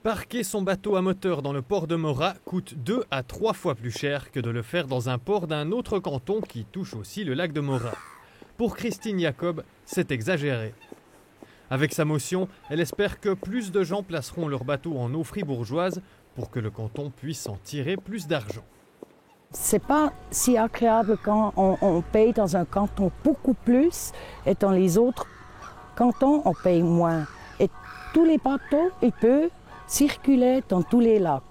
Parquer son bateau à moteur dans le port de Morat coûte 2 à 3 fois plus cher que de le faire dans un port d'un autre canton qui touche aussi le lac de Morat. Pour Christine Jacob, c'est exagéré. Avec sa motion, elle espère que plus de gens placeront leur bateau en eau fribourgeoise pour que le canton puisse en tirer plus d'argent. C'est pas si agréable quand on paye dans un canton beaucoup plus et dans les autres cantons on paye moins. Et tous les bateaux, ils peuvent circuler dans tous les lacs.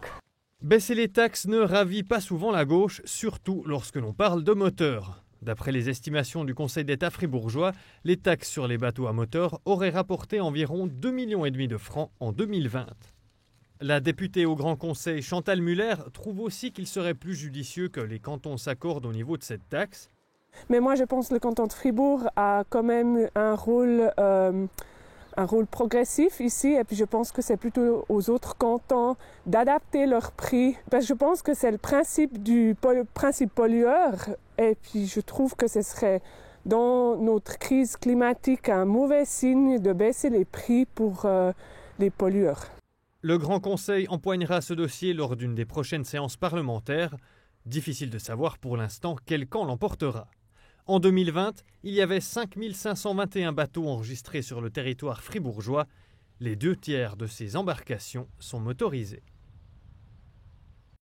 Baisser les taxes ne ravit pas souvent la gauche, surtout lorsque l'on parle de moteur. D'après les estimations du Conseil d'État fribourgeois, les taxes sur les bateaux à moteur auraient rapporté environ 2,5 millions de francs en 2020. La députée au Grand Conseil Chantal Muller trouve aussi qu'il serait plus judicieux que les cantons s'accordent au niveau de cette taxe. Mais moi je pense que le canton de Fribourg a quand même un rôle progressif ici, et puis je pense que c'est plutôt aux autres cantons d'adapter leur prix, parce que je pense que c'est le principe du principe pollueur, et puis je trouve que ce serait dans notre crise climatique un mauvais signe de baisser les prix pour les pollueurs. Le Grand Conseil empoignera ce dossier lors d'une des prochaines séances parlementaires. Difficile de savoir pour l'instant quel camp l'emportera. En 2020, il y avait 5 521 bateaux enregistrés sur le territoire fribourgeois. Les 2 tiers de ces embarcations sont motorisées.